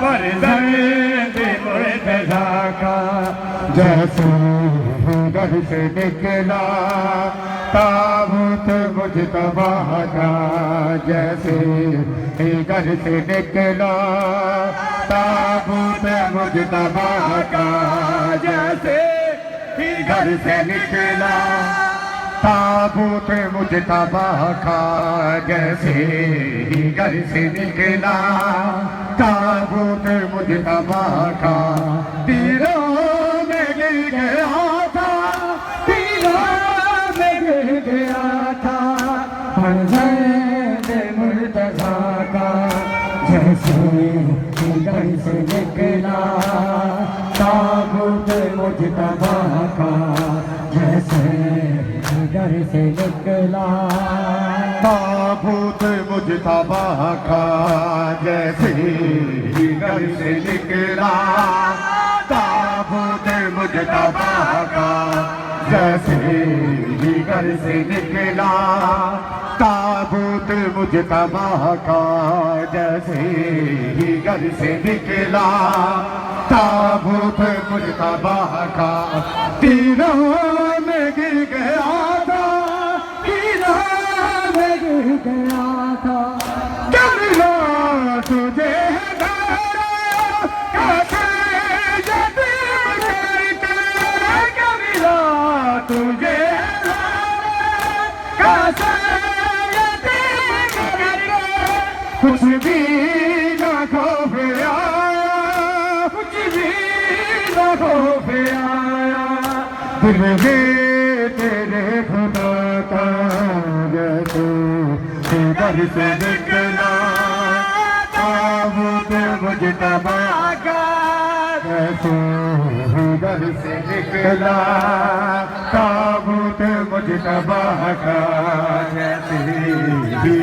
फर्जंद मुर्तज़ा का जैसे घर से निकला ताबूत मुजतबा का जैसे घर से निकला ताबूत मुजतबा का जैसे घर से निकला ताबूत मुजतबा का जैसे घर से निकला ताबूत मुजतबा का तीरों में गिर गया था तीरों में गिर गया था फर्जंद मुर्तज़ा का जैसे घर से निकला ताबूत मुजतबा का जैसे घर से निकला ताबूत मुजतबा का जैसे घर से निकला ताबूत मुजतबा का जैसे घर से निकला ताबूत मुजतबा का जैसे घर से निकला ताबूत मुजतबा का तीरों में गिर गया था तीरों में गिर गया था क्या मिला तुझे कैसे यतीम करके क्या मिला तुझे कैसे यतीम करके कुछ भी ना खौफ आया कुछ भी ना खौफ आया दिल में तेरे खुदा का जैसे घर से निकला ताबूत मुजतबा का जैसे घर से निकला ताबूत मुजतबा का जैसे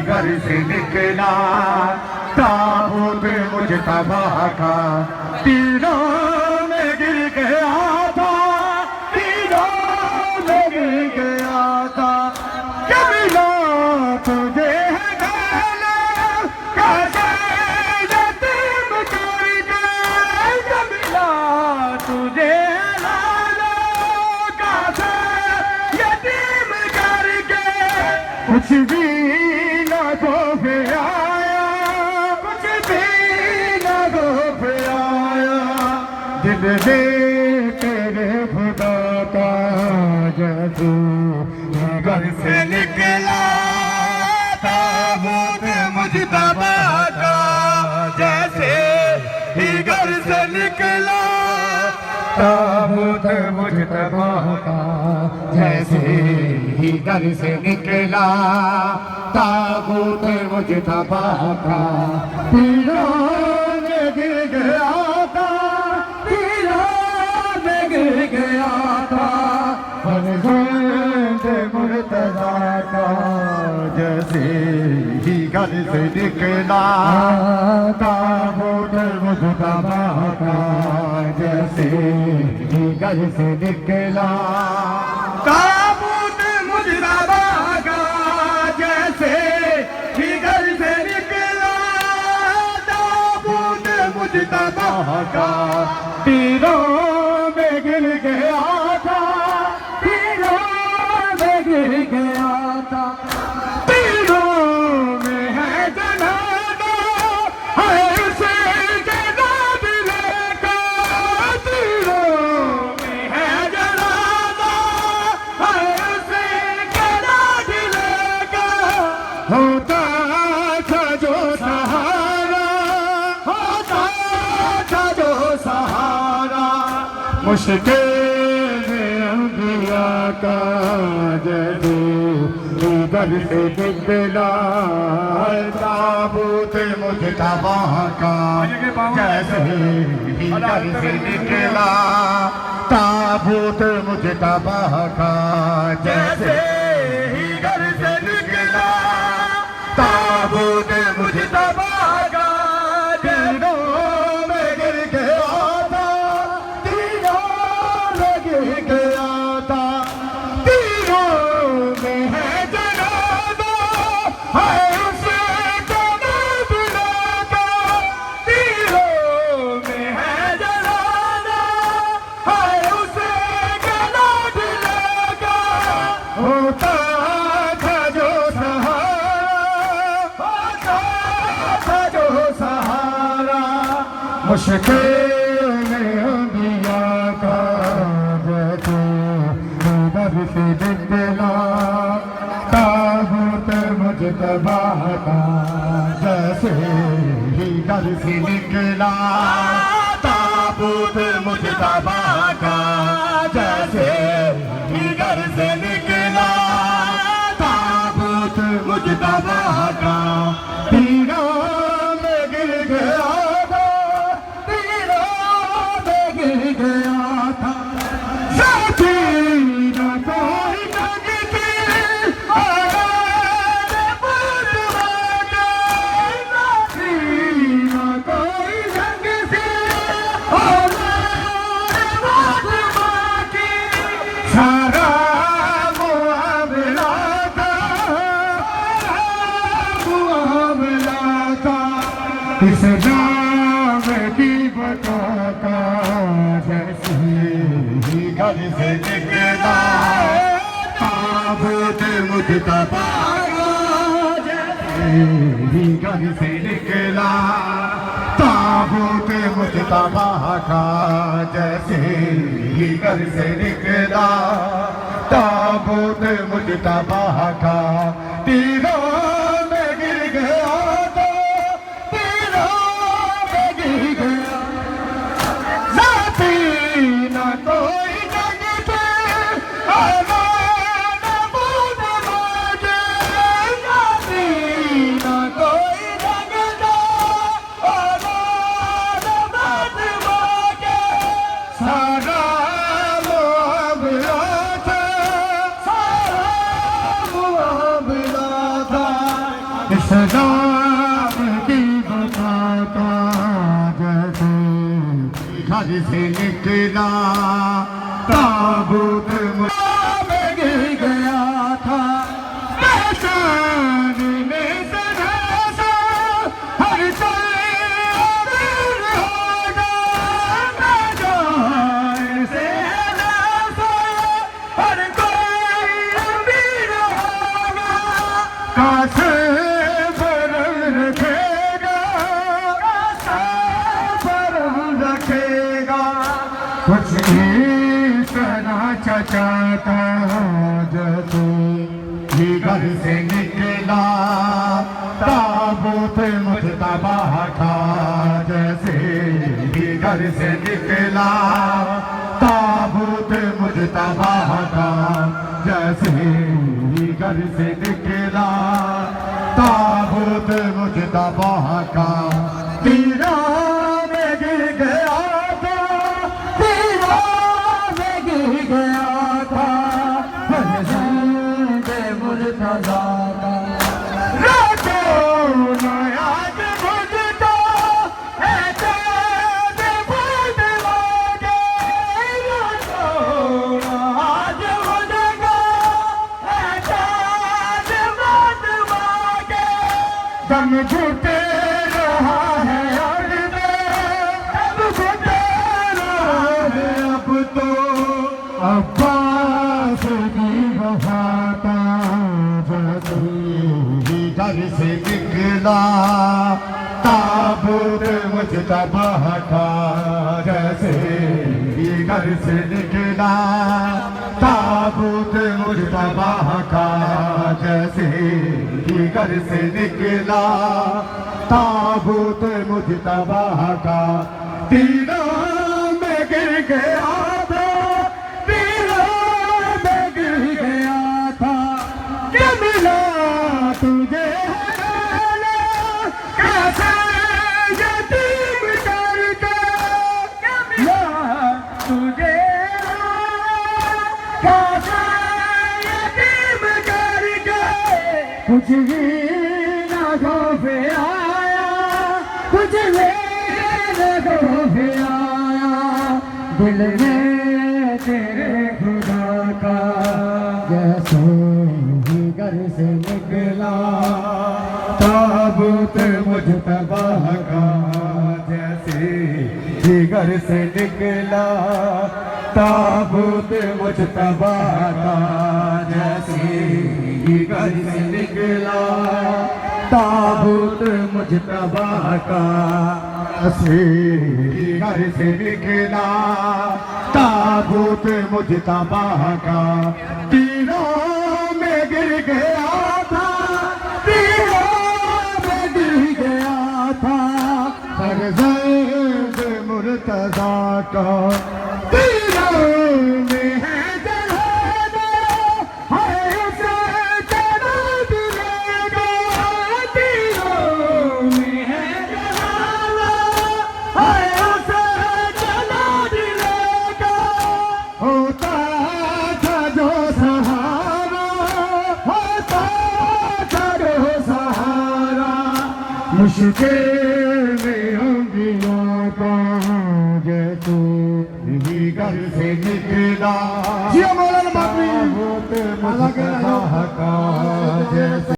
घर से निकला ताबूत मुजतबा का तीरों में गिर गया था तीरों में गिर गया था क्या मिला तुझे कैसे यतीम करके क्या मिला तुझे कैसे यतीम करके कुछ भी ना खौफ आया कुछ भी ना खौफ आया दिल में तेरे खुदा का जैसे घर से निकला ताबूत मुजतबा का जैसे घर से निकला ताबूत मुजतबा का जैसे घर से निकला ताबूत मुजतबा का तीरों में गिर गया था तीरों में गिर गया था फर्जंद मुर्तज़ा का जैसे घर से निकला ताबूत मुजतबा का जैसे घर से निकला ताबूत मुजतबा का जैसे घर से निकला ताबूत मुजतबा का तीरों में गिर गया था तीरों में गिर गया था तीरों में है जनाजा है उसे जनाब लेकर तीरों में है जनाजा है उसे जनाब लेकर होता था जो सहारा होता था जो सहारा मुश्किल अंबिया का जैसे घर से निकला ताबूत मुजतबा का जैसे घर से निकला ताबूत मुजतबा का जैसे घर से निकला ताबूत मुजतबा का तीरों में गिर गया था तीरों में गिर गया था तीरों में है जनाजा है उसे जनाब लेकर तीरों था जो सहारा मुश्किल में दिया का जैसे दर से निकला ताबूत मुजतबा का जैसे ही दर से निकला ताबूत मुजतबा का जैसे ही दर से निकला ताबूत मुजतबा का तीरों में गिर गया था तीरों में गिर गया था साथी न कोई जंग थी आवाज़ बुलबुल के साथी न कोई जंग थी आवाज़ बुलबुल की सारा मुआमला था इस नाम की बताता जैसे ही घर से निकला ताबूत मुजतबा जैसे ही घर से निकला ताबूत मुजतबा का जैसे ही घर से निकला ताबूत मुजतबा का तीरों में गिर गया सदाब की बताता जैसे घर से निकला ताबूत में गिर गया था पहचान में सदा सा हर चल होगा मैदान से नासा हर कोई अमीर होगा कासे कुछ इस तरह चचाता जैसे ही घर से निकला ताबूत मुजतबा का जैसे ही घर से निकला ताबूत मुजतबा का जैसे ही घर से निकला ताबूत मुजतबा का तीरा में गिर गया गया था मुर्तज़ा का रातों में आज बुझता है चाँद बुझवा के रातों में आज बुझता है चाँद बुझवा के दम घुटे रहा है दम घुटे रहा है अब तो अब्बास की वफाता जैसे ही घर से निकला ताबूत मुजतबा का जैसे ही घर से निकला ताबूत मुजतबा का जैसे ही घर से निकला ताबूत मुजतबा का तीरों में गिर गया तुझे कैसे यतीम करके तुझे कैसे यतीम करके कुछ भी ना खौफ आया कुछ भी ना खौफ आया दिल में तेरे खुदा का जैसे ही घर से निकला ताबूत मुजतबा का जैसे ही घर से निकला ताबूत मुजतबा का जैसे ही घर से निकला ताबूत मुजतबा का असीर घर से निकला ताबूत मुजतबा का तीरों में गिर गया था तीरों में गिर गया था फरज़ंद मुर्तज़ा का तीरों में है जहाना है उसे जना दिलेगा तीरों में है जहाना है उसे जना दिलेगा होता था जो सहारा होता था जो सहारा मुश्किल में अंबिया का जैसे ही घर से निकला जी मौलाना मातमी